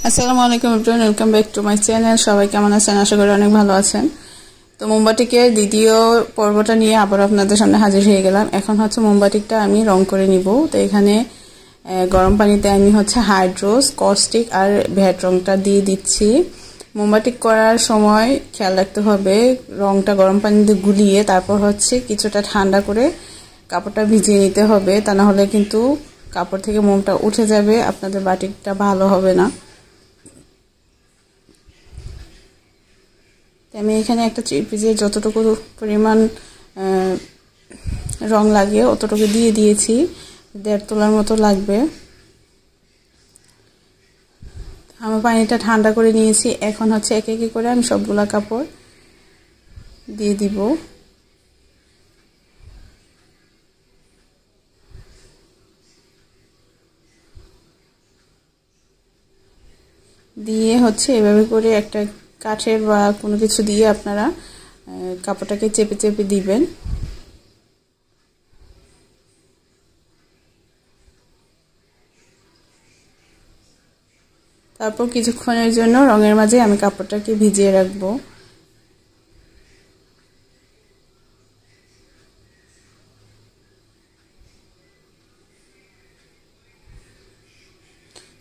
আসসালামু আলাইকুম everyone, welcome back to my channel. সবাই কেমন আছেন? আশা করি অনেক ভালো আছেন। তো মোমবাতিকে দ্বিতীয় পর্বটা নিয়ে আবার আপনাদের সামনে হাজির হয়ে গেলাম। এখন হচ্ছে মোমবাতিটা আমি রং করে নিব। তো এখানে গরম পানিতে আমি হচ্ছে হাইড্রোস, কস্টিক আর ভ্যাট রংটা দিয়ে দিচ্ছি। মোমবাতি করার সময় খেয়াল রাখতে হবে রংটা গরম পানিতে গুলিয়ে তারপর হচ্ছে কিছুটা ঠান্ডা করে কাপড়টা ভিজিয়ে নিতে হবে, তা না হলে কিন্তু কাপড় থেকে মোমটা উঠে যাবে, আপনাদের বাটিকটা ভালো হবে না। আমি এখানে একটা চিপিজে যতটুকু পরিমাণ রং লাগে অতটুকু দিয়ে দিয়েছি, 1.5 তোলার মতো লাগবে। আমার পানিটা ঠান্ডা করে নিয়েছি। এখন হচ্ছে এক এক করে আমি সবগুলা কাপড় দিয়ে দিব। দিয়ে হচ্ছে এভাবে করে একটা কাঠের বা কোনো কিছু দিয়ে আপনারা কাপড়টাকে চেপে চেপে দিবেন। তারপর কিছুক্ষণের জন্য রঙের মাঝে আমি কাপড়টাকে ভিজিয়ে রাখবো।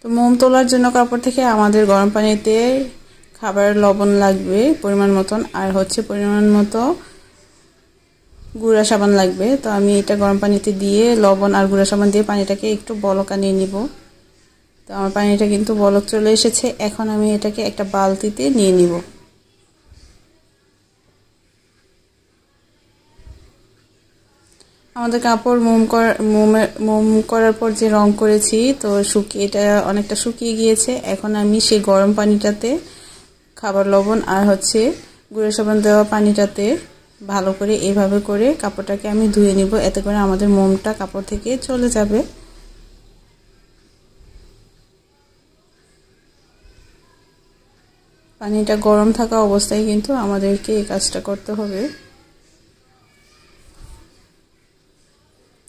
তো মোম তোলার জন্য কাপড় থেকে আমাদের গরম পানিতে খাবারের লবণ লাগবে পরিমাণ মতন, আর হচ্ছে পরিমাণ মতো গুঁড়া সাবান লাগবে। তো আমি এটা গরম পানিতে দিয়ে লবণ আর গুঁড়া সাবান দিয়ে পানিটাকে একটু বলক আনিয়ে নিব। তো আমার পানিটা কিন্তু বলক চলে এসেছে। এখন আমি এটাকে একটা বালতিতে নিয়ে নিব। আমাদের কাপড় মোম করার পর যে রং করেছি তো এটা অনেকটা শুকিয়ে গিয়েছে। এখন আমি সেই গরম পানিটাতে খাবার লবণ আর হচ্ছে গুঁড়ো সাবান দেওয়া পানিটাতে ভালো করে এইভাবে করে কাপড়টাকে আমি ধুয়ে নিব, এতে করে আমাদের মোমটা কাপড় থেকে চলে যাবে। পানিটা গরম থাকা অবস্থায় কিন্তু আমাদেরকে এই কাজটা করতে হবে।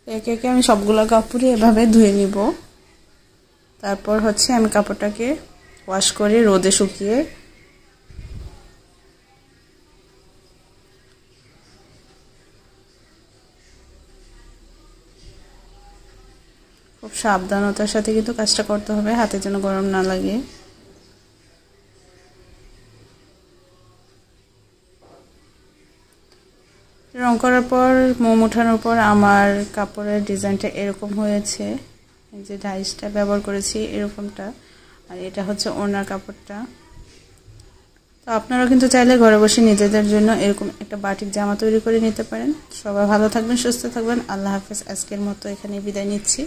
একে একে আমি সবগুলো কাপড়ই এভাবে ধুয়ে নিব। তারপর হচ্ছে আমি কাপড়টাকে ওয়াশ করে রোদে শুকিয়ে খুব সাবধানতার সাথে কিন্তু কাজটা করতে হবে, হাতে যেন গরম না লাগে। রং করার পর মোম ওঠানোর পর আমার কাপড়ের ডিজাইনটা এরকম হয়েছে। এই যে ডাইসটা ব্যবহার করেছি এরকমটা, আর এটা হচ্ছে ওড়নার কাপড়টা। তো আপনারা কিন্তু চাইলে ঘরে বসে নিজেদের জন্য এরকম একটা বাটিক জামা তৈরি করে নিতে পারেন। সবাই ভালো থাকবেন, সুস্থ থাকবেন। আল্লাহ হাফেজ। আজকের মতো এখানে বিদায় নিচ্ছি।